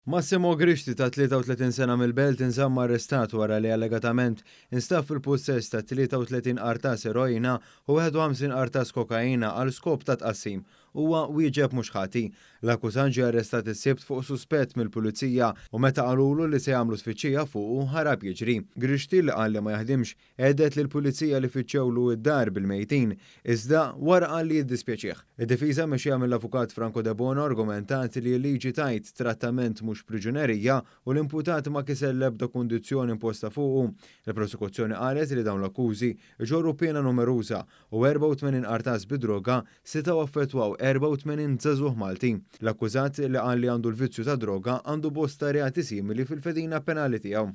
Massimo Grixti ta' 33 sena mill-Belt inżamm arrestat wara li allegatament instaff fil-possess ta' 33 qartas eroina u 51 qartas kokaina għal skop ta' tqassim. Huwa wieġeb mhux ħati. L-akkużant ġie arrestat is-sibt fuq suspett mill-pulizija u meta qalulu li se jagħmlu tfittxija fuqu ħarab jiġri. Grixti li qal li ma jaħdimx għedet lill-pulizija li fittxewlu id-dar bil-mejtin iżda wara qal li jiddispjaċih. Id-difiża mexxiha mill-avukat Franco De Bono argumentat li l-liġi tajt trattament mhux priġunerija u l-imputat ma kisel l-ebda kundizzjoni imposta fuqu. Il-prosekuzzjoni qalet li dawn l-akkużi ġorru pena numeruża u 84 qartas bidroga setaw affettwaw 84 żagħżugħ Malti. L-akkużat li qal li għandu l-vizzju ta' droga għandu bosta reati simili fil-fedina penali tiegħu.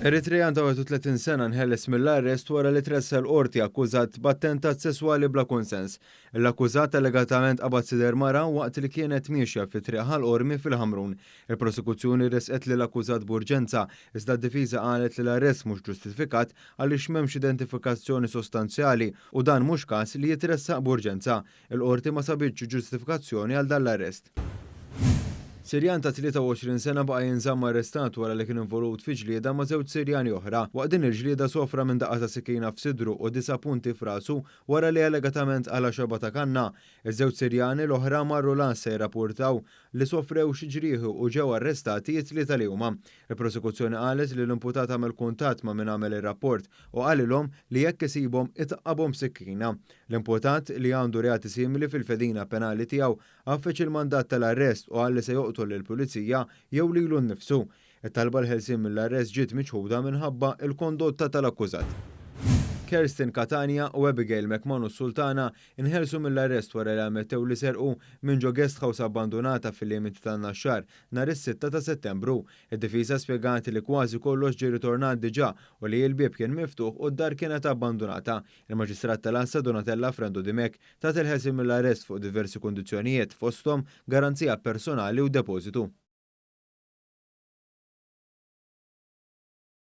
Eritrejan ta' 31 sena nħeles mill-arrest wara li tressel qorti akkużat b'attentat sesswali bla konsens. L-akkużat allegatament qabad sider mara waqt li kienet miexja fi triq ħal-qormi fil-Ħamrun. Il-prosekuzzjoni resqet li l-akkużat b'urġenza iżda d-difiża qalet li l-arrest mhux ġustifikat għaliex m'hemmx identifikazzjoni sostanzjali u dan mhux każ li jitressaq b'urġenza. Il-qorti ma sabitx ġustifikazzjoni għal dan l-arrest. Sirjan ta' 23 sena baqa' jinżamm arrestat wara li kien involut fi ġlieda ma' żewġ Sirjani oħra. Waqt din il-ġlieda sofra minn daqqa ta' sikkina f'sidru u 9 punti f'rasu wara li allegatament għala xorba ta' kanna. Iż-żewġ Sirjani l-oħra marru lan se jirrapportaw li sofrew xi ġrieħi u ġew arrestati t-tlieta li huma. Il-prosekuzzjoni qalet li l-imputat għamel kuntatt ma' min għamel ir-rapport u qalilhom li jekk isibhom itqabhom sikkina. L-imputat li għandu reati simili fil-fedina penali tiegħu għaffeċ il-mandat tal-arrest u qal li se joqtol lill-pulizija jew lilu nnifsu. It-talba l-ħelsien mill-arrest ġiet miċħuda minħabba il-kondotta tal-akkużat. Kerstin Catania u Abigail McManus Sultana inħelsu mill-arrest wara li ammettew li serqu minn ġo guest house abbandonata fil-limiti tan-naxxar nhar is-6 ta' Settembru. Id-difiża spjegat li kważi kollox ġie ritornat diġà u li l-bieb kien miftuħ u d-dar kienet abbandonata. Il-Maġistrat tal-Assa Donatella Frendo Dimek tat il-ħelsin mill-arrest fuq diversi kundizzjonijiet fosthom garanzija personali u depożitu.